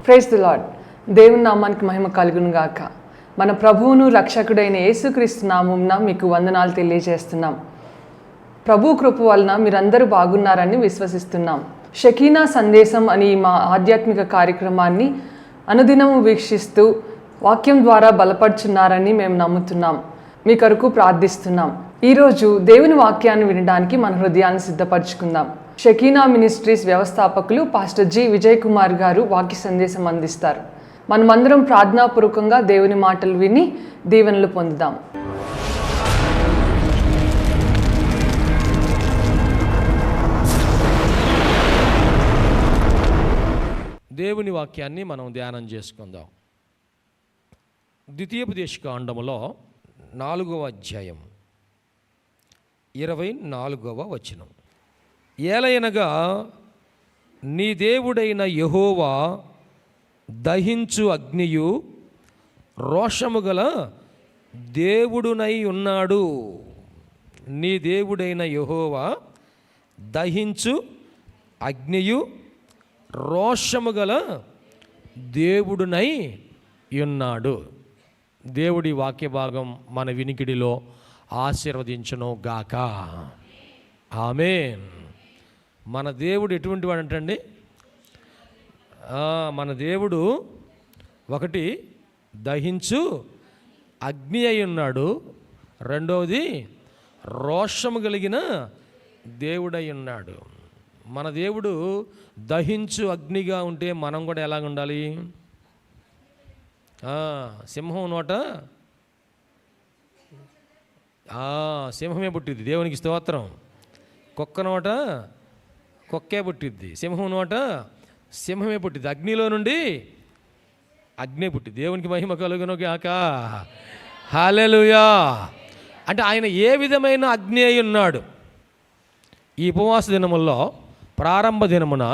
Praise the lord. దేవుని నామానికి మహిమ కలుగును గాక. మన ప్రభువును రక్షకుడైన యేసుక్రీస్తు నామమున మీకు వందనాలు తెలియజేస్తున్నాం. ప్రభు కృప వలన మీరందరూ బాగున్నారని విశ్వసిస్తున్నాం. షకీనా సందేశం అని మా ఆధ్యాత్మిక కార్యక్రమాన్ని అనుదినము వీక్షిస్తూ వాక్యం ద్వారా బలపడుచున్నారని మేము నమ్ముతున్నాం. మీ కొరకు ప్రార్థిస్తున్నాం. ఈరోజు దేవుని వాక్యాన్ని వినడానికి మన హృదయాన్ని సిద్ధపరచుకుందాం. షకీనా మినిస్ట్రీస్ వ్యవస్థాపకులు పాస్టర్ జి విజయ్ కుమార్ గారు వాక్య సందేశం అందిస్తారు. మనమందరం ప్రార్థనాపూర్వకంగా దేవుని మాటలు విని దీవెనలు పొందుదాం. దేవుని వాక్యాన్ని మనం ధ్యానం చేసుకుందాం. ద్వితీయోపదేశకాండములో 4వ అధ్యాయం 24వ వచనం. ఏలయనగా నీ దేవుడైన యెహోవా దహించు అగ్నియు రోషము గల దేవుడునై ఉన్నాడు. నీ దేవుడైన యెహోవా దహించు అగ్నియు రోషము గల దేవుడునై ఉన్నాడు. దేవుడి వాక్య భాగం మన వినికిడిలో ఆశీర్వదించును గాక. ఆమేన్. మన దేవుడు ఎటువంటి వాడు అంటండి? మన దేవుడు ఒకటి దహించు అగ్ని అయి ఉన్నాడు, రెండవది రోషము కలిగిన దేవుడై ఉన్నాడు. మన దేవుడు దహించు అగ్నిగా ఉంటే మనం కూడా ఎలాగ ఉండాలి? సింహం నోట సింహమే పుట్టిద్ది, దేవునికి స్తోత్రం. కుక్క నోట కుక్కే పుట్టిద్ది, సింహం నోట సింహమే పుట్టిద్ది. అగ్నిలో నుండి అగ్నే పుట్టిద్ది. దేవునికి మహిమ కలుగును గాక. హల్లెలూయా. అంటే ఆయన ఏ విధమైన అగ్ని అయి ఉన్నాడు? ఈ ఉపవాస దినముల్లో ప్రారంభ దినమున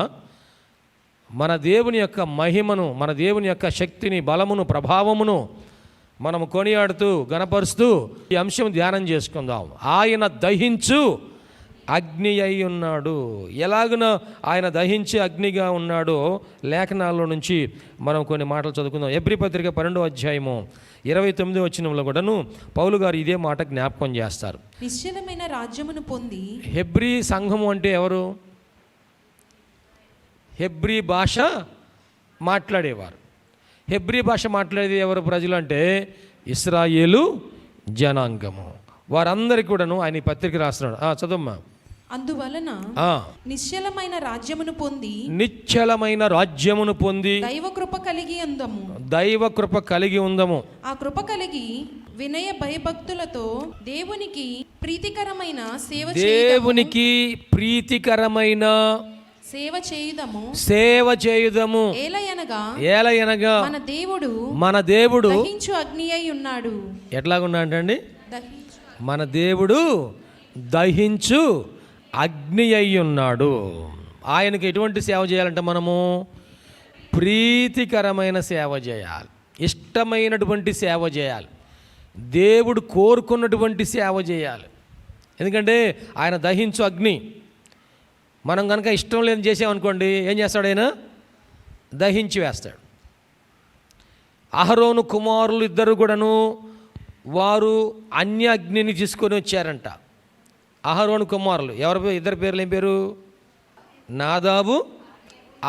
మన దేవుని యొక్క మహిమను, మన దేవుని యొక్క శక్తిని, బలమును, ప్రభావమును మనము కొనియాడుతూ గణపరుస్తూ ఈ అంశం ధ్యానం చేసుకుందాం. ఆయన దహించు అగ్ని అయి ఉన్నాడు. ఎలాగున ఆయన దహించి అగ్నిగా ఉన్నాడో లేఖనాల్లో నుంచి మనం కొన్ని మాటలు చదువుకుందాం. హెబ్రీ పత్రిక 12వ అధ్యాయము 29వ వచనంలో కూడాను పౌలు గారు ఇదే మాట జ్ఞాపకం చేస్తారు. నిశ్చలమైన రాజ్యమును పొంది. హెబ్రీ సంఘము అంటే ఎవరు? హెబ్రీ భాష మాట్లాడేవారు. హెబ్రీ భాష మాట్లాడేది ఎవరు ప్రజలు అంటే ఇశ్రాయేలు జనాంగము. వారందరికీ కూడాను ఆయన ఈ పత్రిక రాస్తున్నాడు. చదవమ్మా. అందువలన నిశ్చలమైన రాజ్యమును పొంది, నిశ్చలమైన రాజ్యమును పొంది దైవ కృప కలిగి ఉందము, దైవ కృప కలిగి ఉందము. ఆ కృప కలిగి వినయ భయభక్తులతో దేవునికి ప్రీతికరమైన దేవునికి ప్రీతికరమైన సేవ చేయుదము. ఏలయనగా మన దేవుడు దహించు అగ్ని అయి ఉన్నాడు. ఎట్లాగున్నాడండి? మన దేవుడు దహించు అగ్ని అయి ఉన్నాడు. ఆయనకి ఎటువంటి సేవ చేయాలంటే మనము ప్రీతికరమైన సేవ చేయాలి, ఇష్టమైనటువంటి సేవ చేయాలి, దేవుడు కోరుకున్నటువంటి సేవ చేయాలి. ఎందుకంటే ఆయన దహించు అగ్ని. మనం కనుక ఇష్టం లేని చేసామనుకోండి, ఏం చేస్తాడు? ఆయన దహించి వేస్తాడు. అహరోను కుమారులు ఇద్దరు కూడాను వారు అన్య అగ్నిని తీసుకొని వచ్చారంట. అహరోను కుమారులు ఎవరి ఇద్దరు పేర్లు ఏం పేరు? నాదాబు,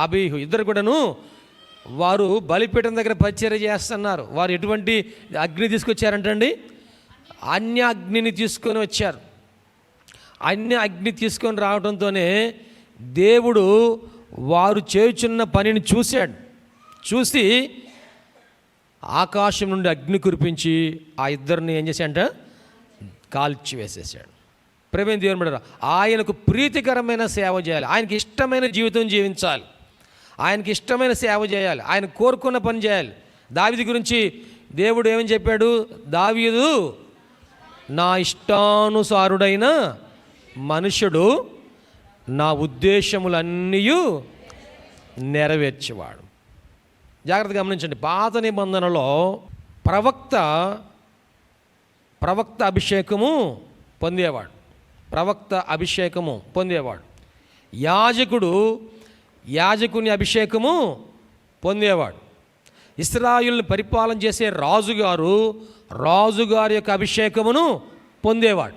అబీహు. ఇద్దరు కూడాను వారు బలిపీఠం దగ్గర పరిచర్య చేస్తున్నారు. వారు ఎటువంటి అగ్ని తీసుకొచ్చారంటండి? అన్య అగ్నిని తీసుకొని వచ్చారు. అన్య అగ్ని తీసుకొని రావడంతోనే దేవుడు వారు చేయుచున్న పనిని చూశాడు. చూసి ఆకాశం నుండి అగ్ని కురిపించి ఆ ఇద్దరిని ఏం చేశాడంట? కాల్చి వేసేసాడు. ప్రేమ దేవుని బిడ్డలారా, ఆయనకు ప్రీతికరమైన సేవ చేయాలి, ఆయనకి ఇష్టమైన జీవితం జీవించాలి, ఆయనకి ఇష్టమైన సేవ చేయాలి, ఆయన కోరుకున్న పని చేయాలి. దావీదు గురించి దేవుడు ఏమని చెప్పాడు? దావీదు నా ఇష్టానుసారుడైన మనుషుడు, నా ఉద్దేశములన్నీ నెరవేర్చేవాడు. జాగ్రత్తగా గమనించండి. పాత నిబంధనలో ప్రవక్త అభిషేకము పొందేవాడు. యాజకుడు యాజకుని అభిషేకము పొందేవాడు. ఇశ్రాయేలుని పరిపాలన చేసే రాజుగారి యొక్క అభిషేకమును పొందేవాడు.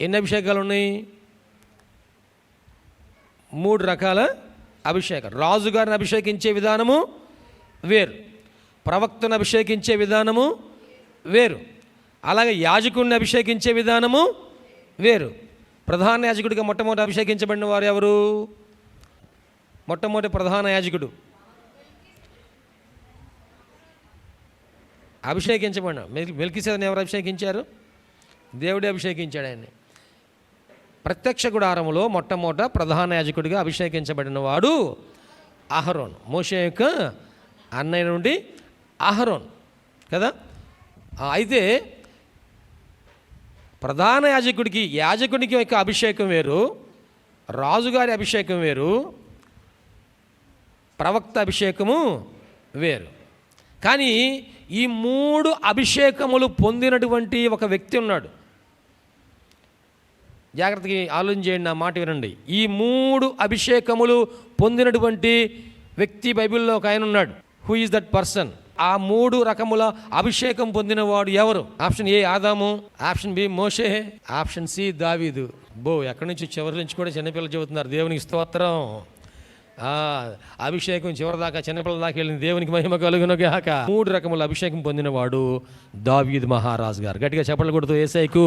ఎన్ని అభిషేకాలు ఉన్నాయి? 3 రకాల అభిషేకం. రాజుగారిని అభిషేకించే విధానము వేరు, ప్రవక్తను అభిషేకించే విధానము వేరు, అలాగే యాజకుడిని అభిషేకించే విధానము వేరు. ప్రధాన యాజకుడిగా మొట్టమొదటి అభిషేకించబడిన వారు ఎవరు? మొట్టమొదటి ప్రధాన యాజకుడు అభిషేకించబడిన మెల్కీసెదకుని ఎవరు అభిషేకించారు? దేవుడే అభిషేకించాడు ఆయన్ని. ప్రత్యక్ష గుడారములో మొట్టమొదట ప్రధాన యాజకుడిగా అభిషేకించబడిన వాడు అహరోన్, మోషే యొక్క అన్నయ్య నుండి అహరోన్ కదా. అయితే ప్రధాన యాజకుడికి యొక్క అభిషేకం వేరు, రాజుగారి అభిషేకం వేరు, ప్రవక్త అభిషేకము వేరు. కానీ ఈ 3 అభిషేకములు పొందినటువంటి ఒక వ్యక్తి ఉన్నాడు. జాగ్రత్తగా ఆలోచన చేయండి, నా మాట వినండి. ఈ 3 అభిషేకములు పొందినటువంటి వ్యక్తి బైబిల్లో ఒక ఆయన ఉన్నాడు. Who is that person? ఆ 3 రకముల అభిషేకం పొందినవాడు ఎవరు? ఆప్షన్ ఏ ఆదాము, ఆప్షన్ బి మోషే, ఆప్షన్ సి దావీదు. ఎక్కడి నుంచి చివరి నుంచి కూడా చిన్నపిల్లలు చెబుతున్నారు. దేవునికి స్తోత్రం. అభిషేకం చివరి దాకా చిన్నపిల్లల దాకా వెళ్ళింది. దేవునికి మహిమ కలుగును గాక. 3 రకముల అభిషేకం పొందినవాడు దావీదు మహారాజు గారు. గట్టిగా చెప్పలు కొడుతూ యేసయ్యకు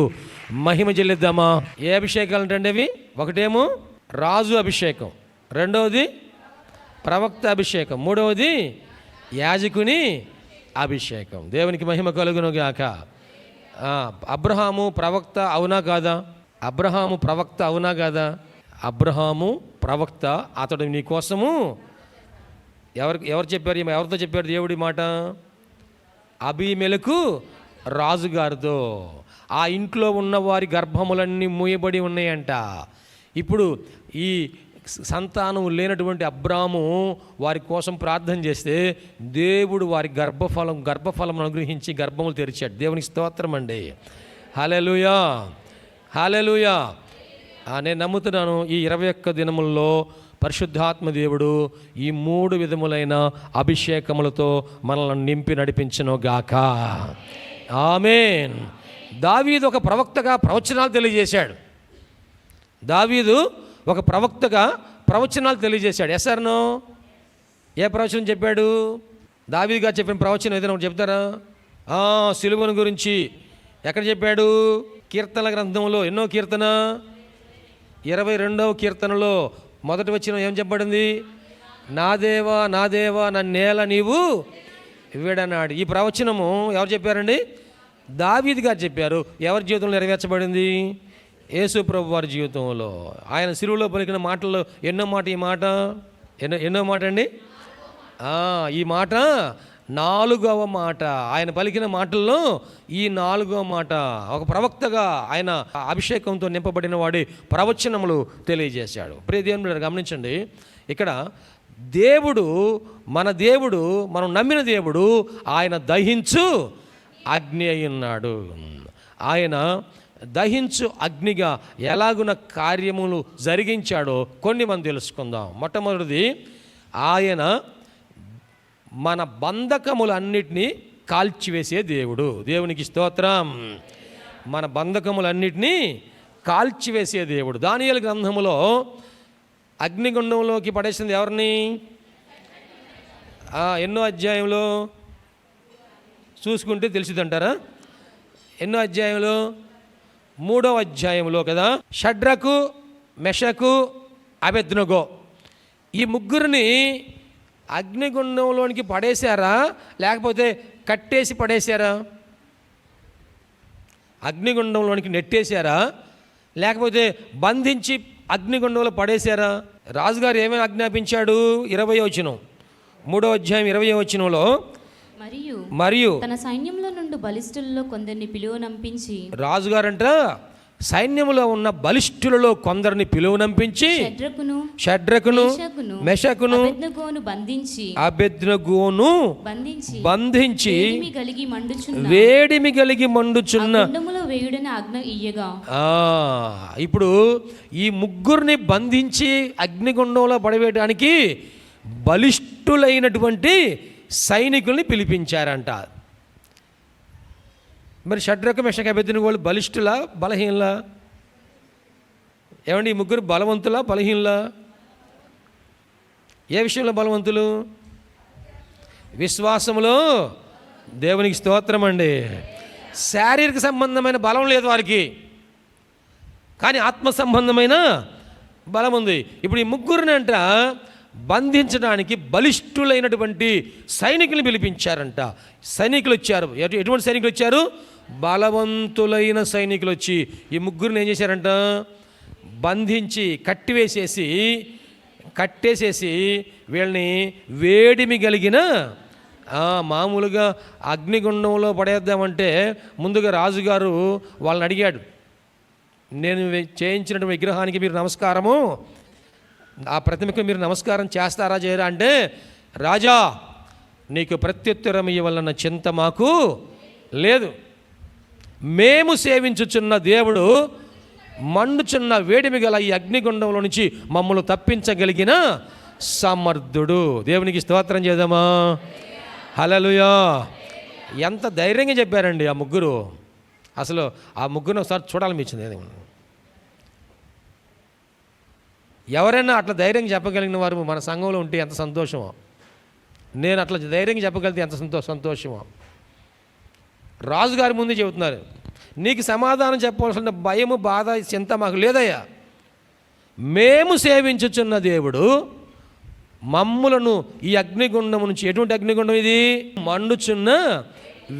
మహిమ చెల్లిద్దామా. ఏ అభిషేకాలు అంటే అవి? ఒకటేమో రాజు అభిషేకం, రెండవది ప్రవక్త అభిషేకం, మూడవది యాజకుని అభిషేకం. దేవునికి మహిమ కలుగును గాక. అబ్రహాము ప్రవక్త అవునా కాదా? అబ్రహాము ప్రవక్త అవునా కాదా? అబ్రహాము ప్రవక్త. అతడు నీ కోసము ఎవరు చెప్పారు? ఎవరితో చెప్పారు దేవుడి మాట? అబీమెలెకు రాజుగారితో. ఆ ఇంట్లో ఉన్న వారి గర్భములన్నీ మూయబడి ఉన్నాయంట. ఇప్పుడు ఈ సంతానం లేనటువంటి అబ్రాము వారి కోసం ప్రార్థన చేస్తే దేవుడు వారి గర్భఫలం అనుగ్రహించి గర్భములు తెరిచాడు. దేవునికి స్తోత్రం అండి. హల్లెలూయా, హల్లెలూయా. నేను నమ్ముతున్నాను ఈ 21 దినముల్లో పరిశుద్ధాత్మ దేవుడు ఈ 3 విధములైన అభిషేకములతో మనల్ని నింపి నడిపించును గాక. ఆమేన్. దావీదు ఒక ప్రవక్తగా ప్రవచనాలు తెలియజేశాడు. దావీదు ఒక ప్రవక్తగా ప్రవచనాలు తెలియజేశాడు. ఎస్ఆర్నో? ఏ ప్రవచనం చెప్పాడు? దావీదు గారు చెప్పిన ప్రవచనం ఏదైనా ఒకటి చెప్తారా? సిలువను గురించి ఎక్కడ చెప్పాడు? కీర్తనల గ్రంథంలో ఎన్నో కీర్తన? 22వ కీర్తనలో మొదటి వచనం ఏం చెప్పబడింది? నా దేవా నా దేవా నన్నేల నీవు విడనాడు. ఈ ప్రవచనము ఎవరు చెప్పారండి? దావీదు గారు చెప్పారు. ఎవరి జీవితంలో నెరవేర్చబడింది? యేసు ప్రభు వారి జీవితంలో. ఆయన సిలువలో పలికిన మాటల్లో ఎన్నో మాట అండి? ఈ మాట 4వ మాట. ఆయన పలికిన మాటల్లో ఈ 4వ మాట. ఒక ప్రవక్తగా ఆయన అభిషేకంతో నింపబడిన వాడి ప్రవచనములు తెలియజేశాడు. ప్రియ దేవుని బిడ్డలారా గమనించండి, ఇక్కడ మన దేవుడు మనం నమ్మిన దేవుడు ఆయన దహించు అగ్ని అయి ఉన్నాడు. ఆయన దహించు అగ్నిగా ఎలాగున కార్యములు జరిగించాడో కొన్ని మనం తెలుసుకుందాం. మొట్టమొదటిది, ఆయన మన బంధకములన్నిటినీ కాల్చివేసే దేవుడు. దేవునికి స్తోత్రం. మన బంధకములన్నిటినీ కాల్చివేసే దేవుడు. దానియేలు గ్రంథములో అగ్నిగుండంలోకి పడేసింది ఎవరిని? ఎన్నో అధ్యాయంలో చూసుకుంటే తెలిసిదంటారా? ఎన్నో అధ్యాయంలో? 3వ అధ్యాయంలో కదా. షడ్రకు, మెషకు, అబేద్నెగో ఈ ముగ్గురిని అగ్నిగుండంలోనికి పడేశారా లేకపోతే కట్టేసి పడేశారా? అగ్నిగుండంలోనికి నెట్టేశారా లేకపోతే బంధించి అగ్నిగుండంలో పడేశారా? రాజుగారు ఏమైనా ఆజ్ఞాపించాడు? 20వ వచనం, 3వ అధ్యాయం 20వ వచనంలో, మరియు తన సైన్యంలో నుండి బలిష్ఠులలో కొందరిని పిలువనంపించి, రాజుగారంట సైన్యములో ఉన్న బలిష్ఠులలో కొందరిని పిలువనంపించి షడ్రకును మెషకును అబేద్నెగోను బంధించి వేడిమి కలిగి మండుచున్న ఇప్పుడు ఈ ముగ్గురిని బంధించి అగ్నిగుండంలో పడవేయడానికి బలిష్ఠులైనటువంటి సైనికుల్ని పిలిపించారంట. మరి షడ్రక మెషక అబేద్నెగో వాళ్ళు బలిష్ఠులా బలహీనలా? ఏమండి, ఈ ముగ్గురు బలవంతులా బలహీనలా? ఏ విషయంలో బలవంతులు? విశ్వాసములో దేవునికి స్తోత్రం అండి. శారీరక సంబంధమైన బలం లేదు వారికి, కానీ ఆత్మ సంబంధమైన బలం ఉంది. ఇప్పుడు ఈ ముగ్గురిని అంట బంధించడానికి బలిష్ఠులైనటువంటి సైనికులు పిలిపించారంట. సైనికులు వచ్చారు. ఎటువంటి సైనికులు వచ్చారు? బలవంతులైన సైనికులు వచ్చి ఈ ముగ్గురిని ఏం చేశారంట? బంధించి కట్టేసేసి వీళ్ళని వేడిమి కలిగిన మామూలుగా అగ్నిగుండంలో పడేద్దామంటే ముందుగా రాజుగారు వాళ్ళని అడిగాడు, నేను చేయించినటువంటి విగ్రహానికి మీరు నమస్కారము, ఆ ప్రతిమకు మీరు నమస్కారం చేస్తారా చేయరా అంటే, రాజా నీకు ప్రత్యుత్తరం ఇవ్వాలన్న చింత మాకు లేదు, మేము సేవించుచున్న దేవుడు మండుచున్న వేడిమి గల ఈ అగ్నిగుండంలో నుంచి మమ్మల్ని తప్పించగలిగిన సమర్థుడు. దేవునికి స్తోత్రం చేద్దామా? హల్లెలూయా. ఎంత ధైర్యంగా చెప్పారండి ఆ ముగ్గురు. అసలు ఆ ముగ్గురిని ఒకసారి చూడాలనిపించింది. ఎవరైనా అట్లా ధైర్యంగా చెప్పగలిగిన వారు మన సంఘంలో ఉంటే ఎంత సంతోషమో. నేను అట్లా ధైర్యంగా చెప్పగలిగితే ఎంత సంతోషమో. రాజుగారి ముందు చెబుతున్నారు, నీకు సమాధానం చెప్పవలసిన భయము బాధ చింత మాకు లేదయ్యా, మేము సేవించుచున్న దేవుడు మమ్ములను ఈ అగ్నిగుండం నుంచి, ఎటువంటి అగ్నిగుండం ఇది? మండుచున్న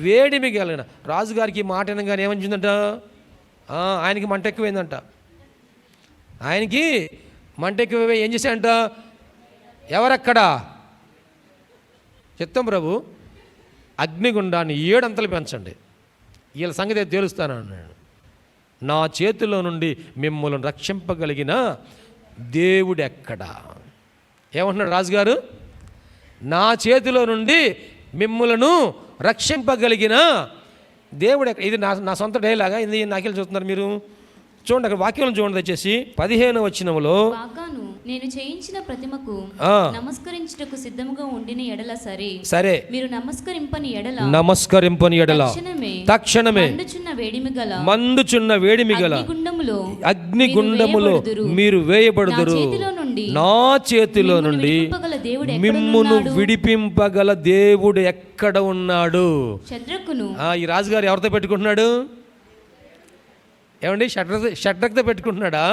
వేడిమి కలిగిన. రాజుగారికి మాట అనగానే ఏమనించిందంట? ఆయనకి మంట ఎక్కువైందంట. ఆయనకి మంట ఎక్కువ ఏం చేశాడంట? ఎవరక్కడా? చిత్తం ప్రభు, అగ్నిగుండాన్ని 7 అంతలు పెంచండి, వీళ్ళ సంగతి తేలుస్తాను అన్నాడు. నా చేతిలో నుండి మిమ్మల్ని రక్షింపగలిగిన దేవుడు ఎక్కడా? ఏమంటున్నాడు రాజుగారు? నా చేతిలో నుండి మిమ్మలను రక్షింపగలిగిన దేవుడు ఎక్కడ? ఇది నా సొంత డైలాగా? ఇది నాకెళ్ళి చూస్తున్నారు మీరు? చూడండి, అక్కడ వాక్యం చూడండి దయచేసి. 15వ వచనములో, బాగాను నేను చేయించిన ప్రతిమకు నమస్కరించుటకు సిద్ధముగా ఉండిన ఎడల సరే మీరు నమస్కరింపని ఎడల తక్షణమే మండుచున్న వేడిమి గల అగ్నిగుండములో మీరు వేయబడుదురు. నా చేతిలో నుండి మిమ్మును విడిపింపగల దేవుడు ఎక్కడ ఉన్నాడు? ఈ రాజుగారు ఎవరితో పెట్టుకుంటున్నాడు? ఏమండి, షడ్రక్తో పెట్టుకుంటున్నాడా?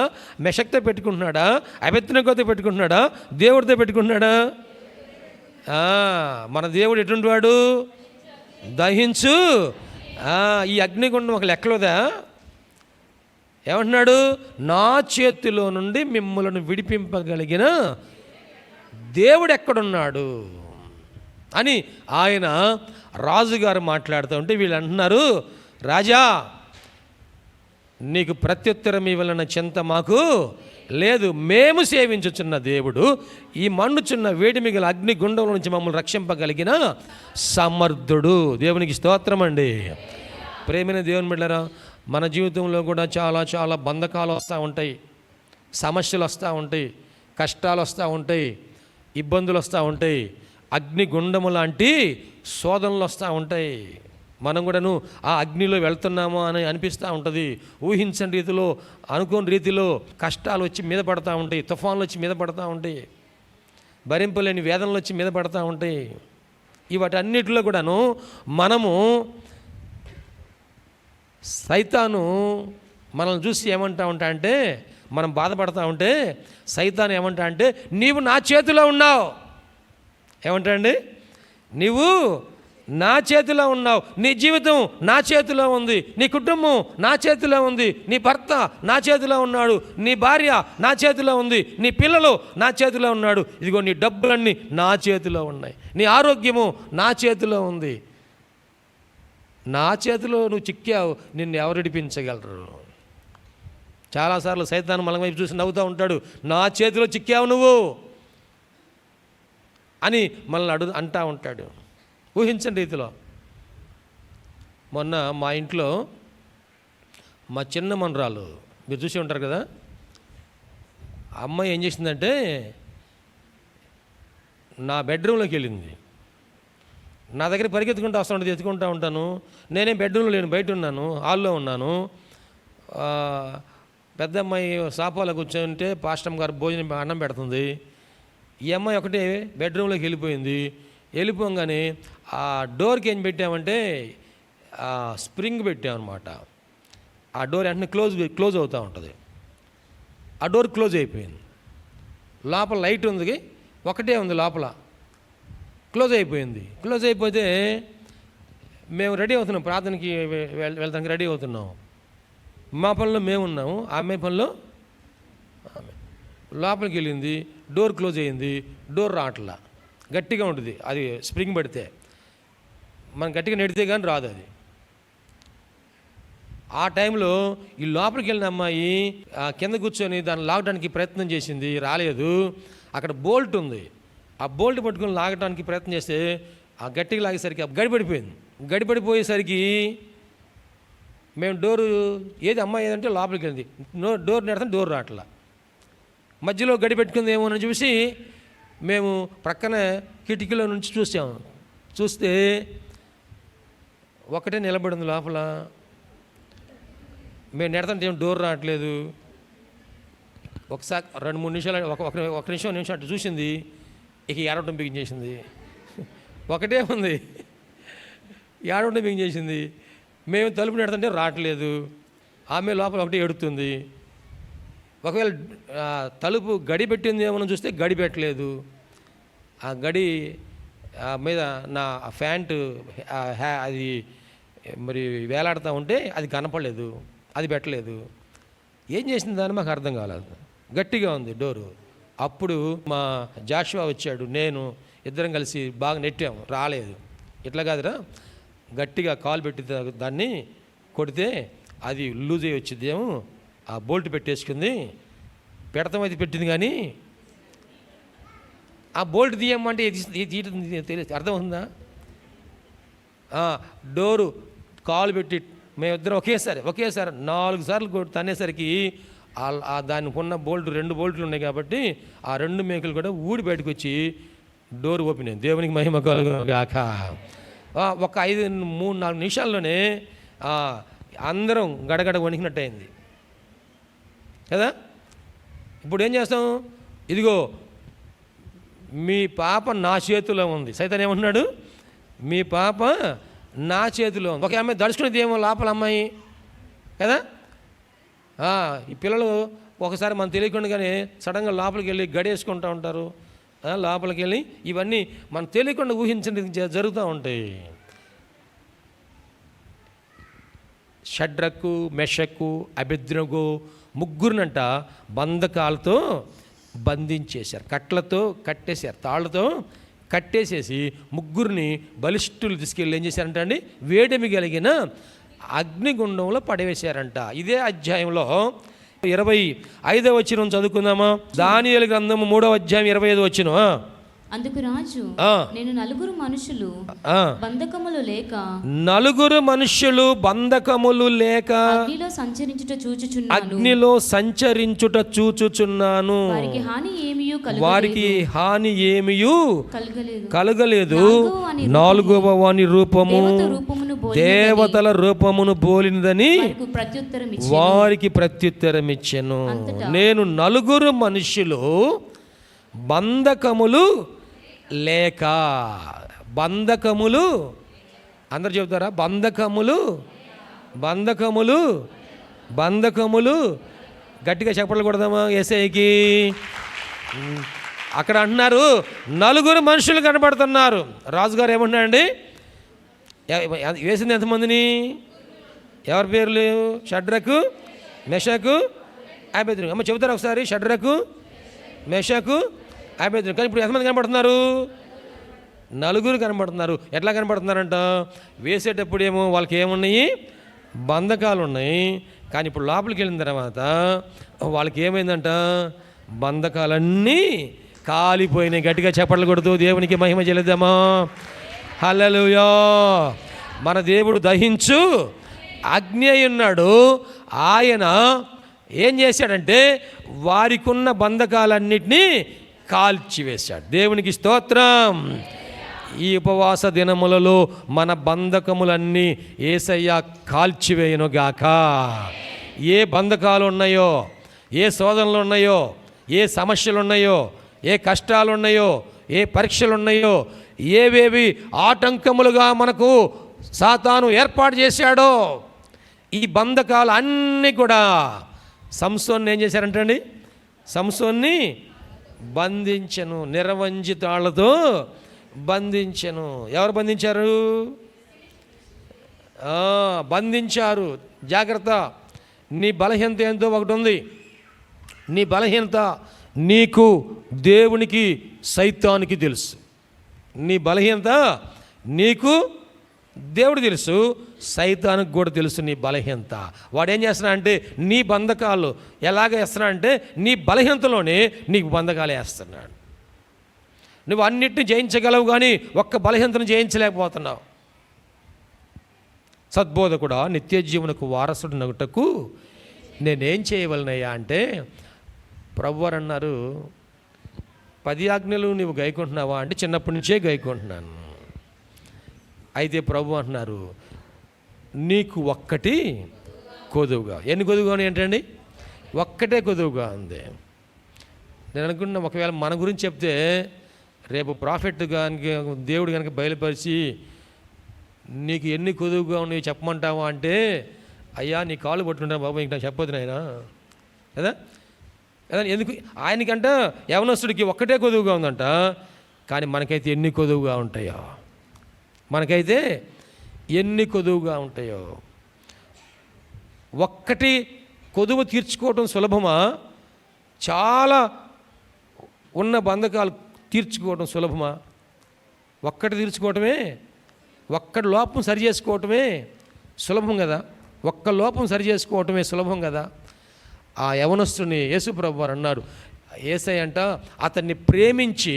మెషక్తో పెట్టుకుంటున్నాడా? అబేద్నెగోతో పెట్టుకుంటున్నాడా? దేవుడితో పెట్టుకుంటున్నాడా? మన దేవుడు ఎటువంటి వాడు? దహించు. ఈ అగ్నిగుండం ఒక లెక్కలోదా? ఏమంటున్నాడు? నా చేతిలో నుండి మిమ్మల్ని విడిపింపగలిగిన దేవుడు ఎక్కడున్నాడు అని ఆయన రాజుగారు మాట్లాడుతూ ఉంటే వీళ్ళు అంటున్నారు, రాజా నీకు ప్రత్యుత్తరం ఇవ్వాలన్న చింత మాకు లేదు, మేము సేవించుచున్న దేవుడు ఈ మండుచున్న వేడిమి గల అగ్నిగుండం నుంచి మమ్మల్ని రక్షింపగలిగిన సమర్థుడు. దేవునికి స్తోత్రం అండి. ప్రేమైన దేవుని బిడ్డలారా, మన జీవితంలో కూడా చాలా బంధకాలు వస్తూ ఉంటాయి, సమస్యలు వస్తూ ఉంటాయి, కష్టాలు వస్తూ ఉంటాయి, ఇబ్బందులు వస్తూ ఉంటాయి, అగ్నిగుండము లాంటి శోధనలు వస్తూ ఉంటాయి. మనం కూడాను ఆ అగ్నిలో వెళ్తున్నామో అని అనిపిస్తూ ఉంటుంది. ఊహించని రీతిలో, అనుకోని రీతిలో కష్టాలు వచ్చి మీద పడతా ఉంటాయి, తుఫాన్లు వచ్చి మీద పడతా ఉంటాయి, భరింపలేని వేదనలు వచ్చి మీద పడతా ఉంటాయి. వాటన్నిటిలో కూడాను మనము సైతాను మనల్ని చూసి ఏమంటా ఉంటా అంటే, మనం బాధపడతా ఉంటే సైతాను ఏమంటా అంటే, నీవు నా చేతిలో ఉన్నావు. ఏమంటా అండి? నీవు నా చేతిలో ఉన్నావు, నీ జీవితం నా చేతిలో ఉంది, నీ కుటుంబం నా చేతిలో ఉంది, నీ భర్త నా చేతిలో ఉన్నాడు, నీ భార్య నా చేతిలో ఉంది, నీ పిల్లలు నా చేతిలో ఉన్నాడు, ఇదిగో నీ డబ్బులన్నీ నా చేతిలో ఉన్నాయి, నీ ఆరోగ్యము నా చేతిలో ఉంది. నా చేతిలో నువ్వు చిక్కావు, నిన్ను ఎవరు విడిపించగలరు? చాలాసార్లు సైతాను మన వైపు చూసి నవ్వుతూ ఉంటాడు, నా చేతిలో చిక్కావు నువ్వు అని మనల్ని అంటూ ఉంటాడు. ఊహించండి రీతిలో. మొన్న మా ఇంట్లో మా చిన్న మనరాలు మీరు చూసి ఉంటారు కదా, అమ్మాయి ఏం చేసిందంటే నా బెడ్రూమ్లోకి వెళ్ళింది. నా దగ్గర పరిగెత్తుకుంటూ వస్తూ ఉంటుంది, ఎత్తుకుంటూ ఉంటాను. నేనే బెడ్రూమ్లో లేను, బయట ఉన్నాను, హాల్లో ఉన్నాను. పెద్ద అమ్మాయి సాపాలో కూర్చొని పాస్టమ్ గారు భోజనం అన్నం పెడుతుంది. ఈ అమ్మాయి ఒకటే బెడ్రూమ్లోకి వెళ్ళిపోయింది. వెళ్ళిపోగానే ఆ డోర్కి ఏం పెట్టామంటే స్ప్రింగ్ పెట్టామన్నమాట. ఆ డోర్ వెంటనే క్లోజ్ అవుతూ ఉంటుంది. ఆ డోర్ క్లోజ్ అయిపోయింది. లోపల లైట్ ఉంది, ఒకటే ఉంది, లోపల క్లోజ్ అయిపోయింది. క్లోజ్ అయిపోతే మేము రెడీ అవుతున్నాం, ప్రార్థనకి వెళ్తానికి రెడీ అవుతున్నాం. మా పనిలో మేము ఉన్నాము, ఆమె పనిలో ఆమె. లోపలికి వెళ్ళింది, డోర్ క్లోజ్ అయ్యింది. డోర్ రావట్లా, గట్టిగా ఉంటుంది అది స్ప్రింగ్ పడితే. మనం గట్టిగా నెడితే కానీ రాదు అది. ఆ టైంలో ఈ లోపలికి వెళ్ళిన అమ్మాయి కింద కూర్చొని దాన్ని లాగడానికి ప్రయత్నం చేసింది, రాలేదు. అక్కడ బోల్ట్ ఉంది, ఆ బోల్ట్ పట్టుకొని లాగడానికి ప్రయత్నం చేస్తే ఆ గట్టిగా లాగేసరికి గడిపడిపోయింది. గడిపడిపోయేసరికి మేము డోరు ఏది అమ్మాయి ఏదంటే లోపలికి వెళ్ళింది. డోర్ నెడతాం, డోర్ రావట్లా. మధ్యలో గడి పెట్టుకుంది ఏమో అని చూసి మేము ప్రక్కన కిటికీలో నుంచి చూసాము. చూస్తే ఒకటే నిలబడింది లోపల. మేము నెడతంటే ఏం డోర్ రావట్లేదు. ఒకసారి 2-3 నిమిషాలు ఒక నిమిషం అటు చూసింది. ఇక ఏడవటం బిగించేసింది. ఒకటే ఉంది, ఏడవటం బిగించేసింది. మేము తలుపు నెడతంటే రావట్లేదు. ఆమె లోపల ఒకటే ఎడుతుంది. ఒకవేళ తలుపు గడి పెట్టింది ఏమన్నా చూస్తే గడి పెట్టలేదు. ఆ గడి మీద నా ప్యాంటు అది మరి వేలాడుతూ ఉంటే అది కనపడలేదు, అది పెట్టలేదు. ఏం చేసింది దాన్ని మాకు అర్థం కాలేదు. గట్టిగా ఉంది డోరు. అప్పుడు మా జాషువా వచ్చాడు, నేను ఇద్దరం కలిసి బాగా నెట్టాము, రాలేదు. ఇట్లా కాదురా, గట్టిగా కాలు పెట్టి దాన్ని కొడితే అది లూజ్ అయ్యి వచ్చిందేమో. ఆ బోల్ట్ పెట్టేసుకుంది, పెడతామైతే పెట్టింది, కానీ ఆ బోల్ట్ తీయమంటే తెలియదు, అర్థమవుతుందా? డోరు కాలు పెట్టి మేమిద్దరం ఒకేసారి 4 సార్లు తనేసరికి దానికి ఉన్న బోల్ట్ 2 బోల్ట్లు ఉన్నాయి కాబట్టి ఆ 2 మేకులు కూడా ఊడి బయటకు వచ్చి డోర్ ఓపెన్ అయింది. దేవునికి మహిమ కలుగుగాక. ఒక 3-4 నిమిషాల్లోనే అందరం గడగడ వణికినట్టు అయింది కదా. ఇప్పుడు ఏం చేస్తాం? ఇదిగో మీ పాప నా చేతిలో ఉంది. సైతాన్ ఏమంటున్నాడు? మీ పాప నా చేతిలో ఉంది. ఒక అమ్మాయి దడుచుకునేది ఏమో లోపల అమ్మాయి కదా. ఈ పిల్లలు ఒకసారి మనం తెలియకుండానే సడన్గా లోపలికి వెళ్ళి గడేసుకుంటూ ఉంటారు. లోపలికి వెళ్ళి ఇవన్నీ మనం తెలియకుండా ఊహించడం జరుగుతూ ఉంటాయి. షడ్రకు, మెషకు, అబేద్నెగో ముగ్గురునంట బంధకాలతో బంధించేశారు, కట్లతో కట్టేశారు, తాళ్లతో కట్టేసేసి ముగ్గురిని బలిష్ఠులు తీసుకెళ్ళి ఏం చేశారంట అండి, వేడిమి కలిగిన అగ్నిగుండంలో పడవేశారంట. ఇదే అధ్యాయంలో 25వ వచనం చదువుకుందామా. దానియేలు గ్రంథము 3వ అధ్యాయం 25వ వచనం. అందుకు రాజు, నేను నలుగురు మనుషులు బంధకములు లేక అగ్నిలో సంచరించుట చూచుచున్నాను. వారికి హాని ఏమియు కలగలేదు. 4వ వాని రూపము దేవతల రూపమును పోలినదని వారికి ప్రత్యుత్తరం ఇచ్చెను. నేను నలుగురు మనుష్యులు బంధకములు లేక. అందరు చెబుతారా? బంధకములు గట్టిగా చెప్పలు కొడదామా యేసయ్యకి? అక్కడ అంటున్నారు నలుగురు మనుషులు కనబడుతున్నారు. రాజుగారు ఏమంటున్నారండి? వేసింది ఎంతమందిని? ఎవరి పేర్లు? షడ్రకు, మెషకు, అబేద్నెగో. అమ్మ చెబుతారా ఒకసారి? షడ్రకు, మెషకు, అబేద్నెగో. కానీ ఇప్పుడు ఎంతమంది కనబడుతున్నారు? నలుగురు కనబడుతున్నారు. ఎట్లా కనబడుతున్నారంట? వేసేటప్పుడు ఏమో వాళ్ళకి ఏమున్నాయి? బంధకాలు ఉన్నాయి. కానీ ఇప్పుడు లోపలికి వెళ్ళిన తర్వాత వాళ్ళకి ఏమైందంట? బంధకాలన్నీ కాలిపోయినాయి. గట్టిగా చప్పట్లు కొడుతూ దేవునికి మహిమ చెల్లిద్దామా? హల్లెలూయా. మన దేవుడు దహించు అగ్ని అయి ఉన్నాడు. ఆయన ఏం చేశాడంటే వారికి ఉన్న బంధకాలన్నిటినీ కాల్చివేశాడు. దేవునికి స్తోత్రం. ఈ ఉపవాస దినములలో మన బంధకములన్నీ యేసయ్య కాల్చివేయునుగాక. ఏ బంధకాలు ఉన్నాయో, ఏ శోధనలు ఉన్నాయో, ఏ సమస్యలు ఉన్నాయో, ఏ కష్టాలు ఉన్నాయో, ఏ పరీక్షలు ఉన్నాయో, ఏవేవి ఆటంకములుగా మనకు సాతాను ఏర్పాటు చేశాడో, ఈ బంధకాలు అన్నీ కూడా సంసోన్ని ఏం చేశారంటండి? సంసోన్ని బంధించెను, నిరవంజితాళ్లతో బంధించెను. ఎవరు బంధించారు? బంధించారు. జాగ్రత్త, నీ బలహీనత ఏంటో ఒకటి ఉంది. నీ బలహీనత నీకు, దేవునికి, సైతానికి తెలుసు. నీ బలహీనత నీకు, దేవుడు తెలుసు, సైతానికి కూడా తెలుసు నీ బలహీనత. వాడు ఏం చేస్తున్నా అంటే నీ బంధకాలు ఎలాగ వేస్తున్నా అంటే నీ బలహీనతలోనే నీకు బంధకాలు వేస్తున్నాడు. నువ్వు అన్నిటిని జయించగలవు, కానీ ఒక్క బలహీనతను జయించలేకపోతున్నావు. సద్బోధకుడా, నిత్య జీవనకు వారసుడు నగుటకు నేనేం చేయవలనయ్యా అంటే, ప్రభువారు అన్నారు, 10 ఆజ్ఞలు నువ్వు గైకుంటున్నావా అంటే చిన్నప్పటి నుంచే గైకుంటున్నాను. అయితే ప్రభు అంటున్నారు, నీకు ఒక్కటి కొదువుగా. ఎన్ని కొదువుగా ఏంటండి? ఒక్కటే కొదువుగా ఉంది. నేను అనుకుంటున్నా, ఒకవేళ మన గురించి చెప్తే రేపు ప్రాఫిట్ కనుక దేవుడు కనుక బయలుపరిచి నీకు ఎన్ని కొదువుగా ఉన్నాయో చెప్పమంటావా అంటే, అయ్యా నీ కాళ్ళు పట్టుకుంటాను బాబు, ఇంక నాకు చెప్పొద్దు నాయనా కదా. ఎందుకు? ఆయనకంట యవనస్తుడికి ఒక్కటే కొదువుగా ఉందంట, కానీ మనకైతే ఎన్ని కొదువుగా ఉంటాయో, మనకైతే ఎన్ని కొదువుగా ఉంటాయో. ఒక్కటి కొదువు తీర్చుకోవటం సులభమా? చాలా ఉన్న బంధకాలు తీర్చుకోవటం సులభమా? ఒక్కటి తీర్చుకోవటమే, ఒక్కటి లోపం సరి చేసుకోవటమే సులభం కదా. ఒక్క లోపం సరి చేసుకోవటమే సులభం కదా. ఆ యవనస్తుని యేసు ప్రభు వారు అన్నారు, యేసయ్య అంట అతన్ని ప్రేమించి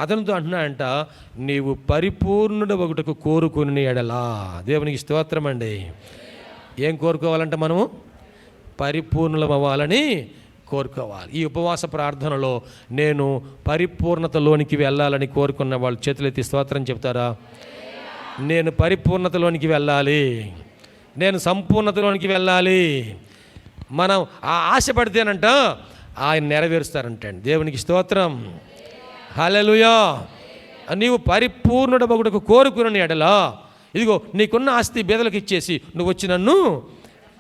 అతనితో అంటున్నాడంట, నీవు పరిపూర్ణుడు ఒకటకు కోరుకుని ఎడలా. దేవునికి స్తోత్రం అండి. ఏం కోరుకోవాలంట? మనము పరిపూర్ణులం అవ్వాలని కోరుకోవాలి. ఈ ఉపవాస ప్రార్థనలో నేను పరిపూర్ణతలోనికి వెళ్ళాలని కోరుకున్న వాళ్ళు చేతులెత్తి స్తోత్రం చెప్తారా? నేను పరిపూర్ణతలోనికి వెళ్ళాలి, నేను సంపూర్ణతలోనికి వెళ్ళాలి. మనం ఆ ఆశపడితేనంట ఆయన నెరవేరుస్తారంటండి. దేవునికి స్తోత్రం. హల్లెలూయా. నీవు పరిపూర్ణుడు ఒకటికి కోరుకుని ఎడలా, ఇదిగో నీకున్న ఆస్తి బీదలకు ఇచ్చేసి నువ్వు వచ్చి నన్ను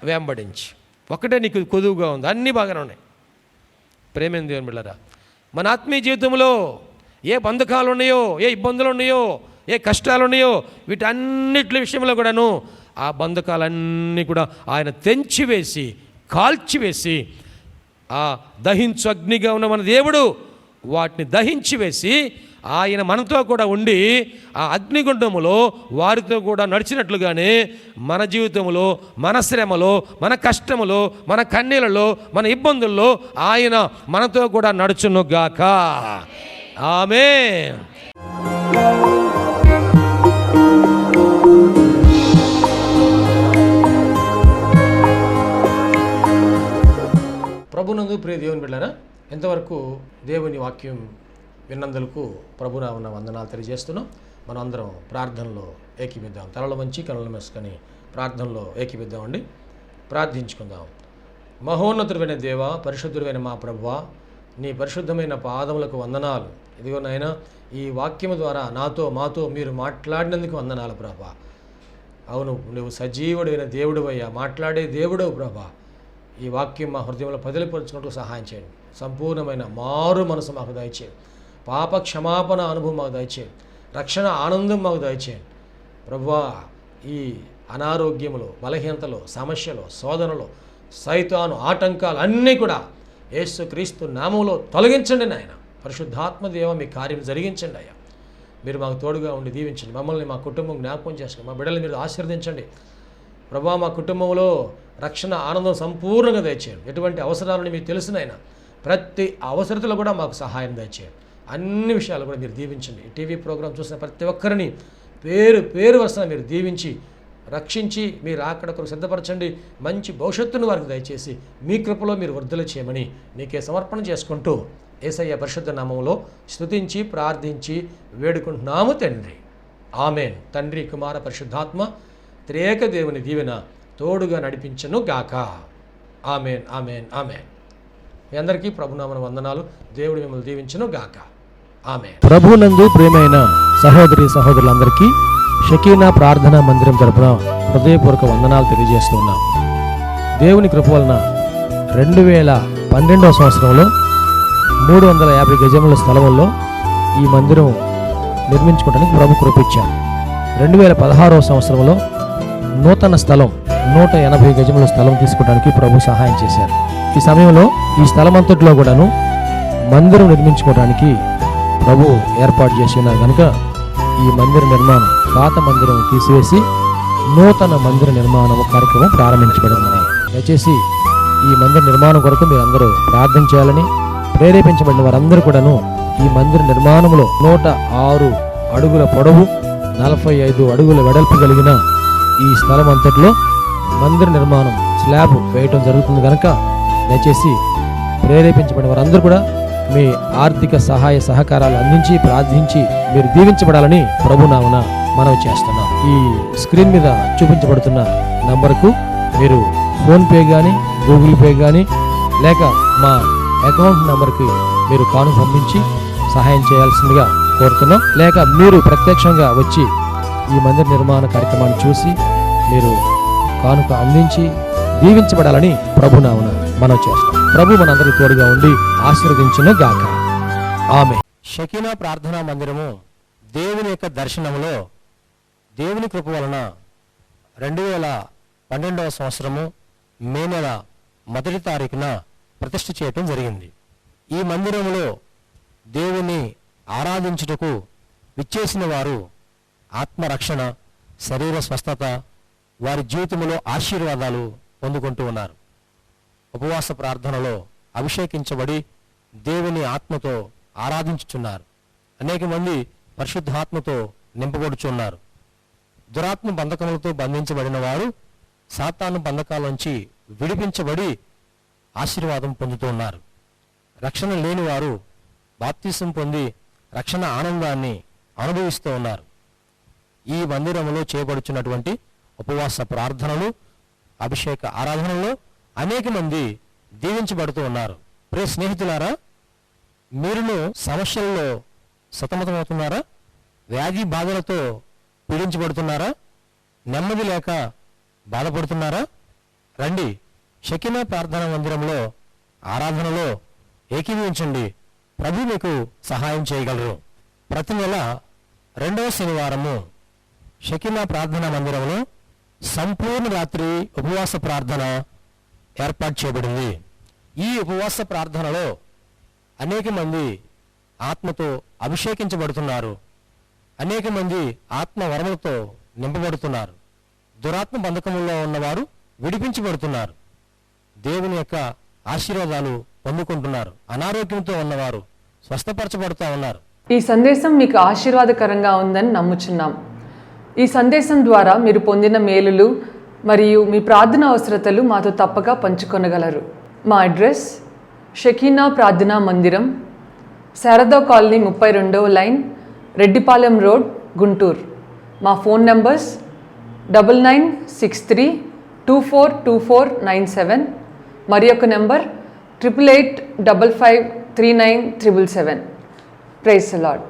వెంబడించి. ఒకటే నీకు కొదువుగా ఉంది, అన్నీ బాగానే ఉన్నాయి. ప్రేమేం దేవుని బిడ్డలారా, మన ఆత్మీయ జీవితంలో ఏ బంధకాలు ఉన్నాయో, ఏ ఇబ్బందులు ఉన్నాయో, ఏ కష్టాలు ఉన్నాయో, వీటన్నిటి విషయంలో కూడాను ఆ బంధకాలన్నీ కూడా ఆయన తెంచివేసి కాల్చివేసి, ఆ దహించు అగ్నిగా ఉన్న మన దేవుడు వాటిని దహించి వేసి ఆయన మనతో కూడా ఉండి ఆ అగ్నిగుండములో వారితో కూడా నడిచినట్లుగానే మన జీవితంలో, మన శ్రమలో, మన కష్టములో, మన కన్నీళ్ళలో, మన ఇబ్బందుల్లో ఆయన మనతో కూడా నడుచునుగాక. ఆమేన్. ప్రభునందు ప్రియ దేవుని బిడ్డలారా, ఎంతవరకు దేవుని వాక్యం విన్నందులకు ప్రభునామమున వందనాలు తెలియజేస్తున్నాం. మనం అందరం ప్రార్థనలో ఏకీపిద్దాం. తలలు వంచి కనులు మూసుకొని ప్రార్థనలో ఏకీపిద్దామండి. ప్రార్థించుకుందాం. మహోన్నతుడైన దేవ, పరిశుద్ధుడైన మా ప్రభువా, నీ పరిశుద్ధమైన పాదములకు వందనాలు. ఇదిగో నాయనా, ఈ వాక్యము ద్వారా మాతో మీరు మాట్లాడినందుకు వందనాలు ప్రభా. అవును, నువ్వు సజీవుడైన దేవుడు అయ్యా, మాట్లాడే దేవుడవు ప్రభా. ఈ వాక్యం మా హృదయంలో పదిలిపరుచుకుంటూ సహాయం చేయండి. సంపూర్ణమైన మారు మనసు మాకు దయచేయండి. పాప క్షమాపణ అనుభవం మాకు దయచేయండి. రక్షణ ఆనందం మాకు దయచేయండి ప్రభువా. ఈ అనారోగ్యములు, బలహీనతలు, సమస్యలు, శోధనలు, సైతాను ఆటంకాలు అన్నీ కూడా యేసుక్రీస్తు నామములో తొలగించండి నాయన. పరిశుద్ధాత్మ దేవ, మీ కార్యం జరిగించండి అయ్యా. మీరు మాకు తోడుగా ఉండి దీవించండి. మమ్మల్ని, మా కుటుంబం జ్ఞాపకం చేసుకోండి. మా బిడ్డలు మీరు ఆశీర్వదించండి ప్రభువా. మా కుటుంబంలో రక్షణ ఆనందం సంపూర్ణంగా దయచేయండి. ఎటువంటి అవసరాలను మీకు తెలుసునైనా ప్రతి అవసరతలో కూడా మాకు సహాయం దయచేయండి. అన్ని విషయాలు కూడా మీరు దీవించండి. టీవీ ప్రోగ్రాం చూసిన ప్రతి ఒక్కరిని పేరు వరుసన మీరు దీవించి రక్షించి మీరు అక్కడ కొరకు సిద్ధపరచండి. మంచి భవిష్యత్తును వారికి దయచేసి మీ కృపలో మీరు వృద్ధులు చేయమని నీకే సమర్పణ చేసుకుంటూ యేసయ్య పరిశుద్ధ నామములో స్తుతించి ప్రార్థించి వేడుకుంటున్నాము తండ్రి. ఆమెన్. తండ్రి, కుమార, పరిశుద్ధాత్మ త్రియేక దేవుని దీవెన తోడుగా నడిపించను గాక. Amen, amen, amen. మీ అందరికీ ప్రభునామన వందనాలు. దేవుడు మిమ్మల్ని దీవించను గాక. ఆమెన్. ప్రభునందు ప్రియమైన సహోదరి సహోదరులందరికీ షకీనా ప్రార్థనా మందిరం తరపున హృదయపూర్వక వందనాలు తెలియజేస్తున్నాం. దేవుని కృప వలన 2012వ సంవత్సరంలో 350 గజముల స్థలంలో ఈ మందిరం నిర్మించుకోవడానికి ప్రభు కృపించారు. 2016వ సంవత్సరంలో నూతన స్థలం 180 గజముల స్థలం తీసుకోవడానికి ప్రభు సహాయం చేశారు. ఈ సమయంలో ఈ స్థలం అంతట్లో కూడాను మందిరం నిర్మించుకోవడానికి ప్రభు ఏర్పాటు చేసి ఉన్నారు కనుక ఈ మందిర నిర్మాణం, పాత మందిరం తీసివేసి నూతన మందిర నిర్మాణం కార్యక్రమం ప్రారంభించబడిందని దయచేసి ఈ మందిర నిర్మాణం కొరకు మీరు అందరూ ప్రార్థన చేయాలని, ప్రేరేపించబడిన వారందరూ కూడాను ఈ మందిర నిర్మాణంలో 106 అడుగుల పొడవు 45 అడుగుల వెడల్పు కలిగిన ఈ స్థలం అంతట్లో మందిర నిర్మాణం స్లాబ్ వేయటం జరుగుతుంది కనుక దయచేసి ప్రేరేపించబడిన వారందరూ కూడా మీ ఆర్థిక సహాయ సహకారాలు అందించి ప్రార్థించి మీరు దీవించబడాలని ప్రభునామన మనవి చేస్తున్నాం. ఈ స్క్రీన్ మీద చూపించబడుతున్న నంబర్కు మీరు ఫోన్పే కానీ, గూగుల్ పే కానీ, లేక మా అకౌంట్ నంబర్కి మీరు కానుక పంపించి సహాయం చేయాల్సిందిగా కోరుతున్నాం. లేక మీరు ప్రత్యక్షంగా వచ్చి ఈ మందిర నిర్మాణ కార్యక్రమాన్ని చూసి మీరు కానుక అందించి దీవించబడాలని ప్రభునామన మనం చేస్తాం. ప్రభు మనందరి తోడుగా ఉండి ఆశీర్వదించును గాక. ఆమె. షకీనా ప్రార్థనా మందిరము దేవుని యొక్క దర్శనములో దేవుని కృప వలన 2012వ సంవత్సరము మే నెల 1వ తారీఖున ప్రతిష్ఠ చేయటం జరిగింది. ఈ మందిరములో దేవుని ఆరాధించుటకు విచ్చేసిన వారు ఆత్మరక్షణ, శరీర స్వస్థత, వారి జీవితంలో ఆశీర్వాదాలు పొందుకుంటూ ఉన్నారు. ఉపవాస ప్రార్థనలో అభిషేకించబడి దేవుని ఆత్మతో ఆరాధించుచున్నారు. అనేక మంది పరిశుద్ధాత్మతో నింపబడుచున్నారు. దురాత్మ బంధకములతో బంధించబడిన వారు సాతాను బంధకాల నుంచి విడిపించబడి ఆశీర్వాదం పొందుతూ ఉన్నారు. రక్షణ లేని వారు బాప్తిసం పొంది రక్షణ ఆనందాన్ని అనుభవిస్తూ ఉన్నారు. ఈ మందిరంలో చేయబడుచున్నటువంటి ఉపవాస ప్రార్థనలు, అభిషేక ఆరాధనలో అనేక మంది దీవించబడుతూ ఉన్నారు. ప్రియ స్నేహితులారా, మీరును సమస్యల్లో సతమతమవుతున్నారా? వ్యాధి బాధలతో పీడించబడుతున్నారా? నెమ్మది లేక బాధపడుతున్నారా? రండి, షకీనా ప్రార్థనా మందిరంలో ఆరాధనలో ఏకీభవించండి. ప్రభు మీకు సహాయం చేయగలరు. ప్రతి నెల 2వ శనివారము షకీనా ప్రార్థనా మందిరంలో సంపూర్ణ రాత్రి ఉపవాస ప్రార్థన ఏర్పాటు చేయబడింది. ఈ ఉపవాస ప్రార్థనలో అనేక మంది ఆత్మతో అభిషేకించబడుతున్నారు. అనేక మంది ఆత్మ వరములతో నింపబడుతున్నారు. దురాత్మ బంధకముల్లో ఉన్నవారు విడిపించబడుతున్నారు. దేవుని యొక్క ఆశీర్వాదాలు పొందుకుంటున్నారు. అనారోగ్యంతో ఉన్నవారు స్వస్థపరచబడుతూ ఉన్నారు. ఈ సందేశం మీకు ఆశీర్వాదకరంగా ఉందని నమ్ముచున్నాం. ఈ సందేశం ద్వారా మీరు పొందిన మేలులు మరియు మీ ప్రార్థన అవసరతలు మాతో తప్పక పంచుకొనగలరు. మా అడ్రస్ షకీనా ప్రార్థనా మందిరం, శారదా కాలనీ 32వ లైన్, రెడ్డిపాలెం రోడ్, గుంటూరు. మా ఫోన్ నంబర్స్ 9963242497, మరి ఒక నెంబర్ 8855539777. Praise the lord.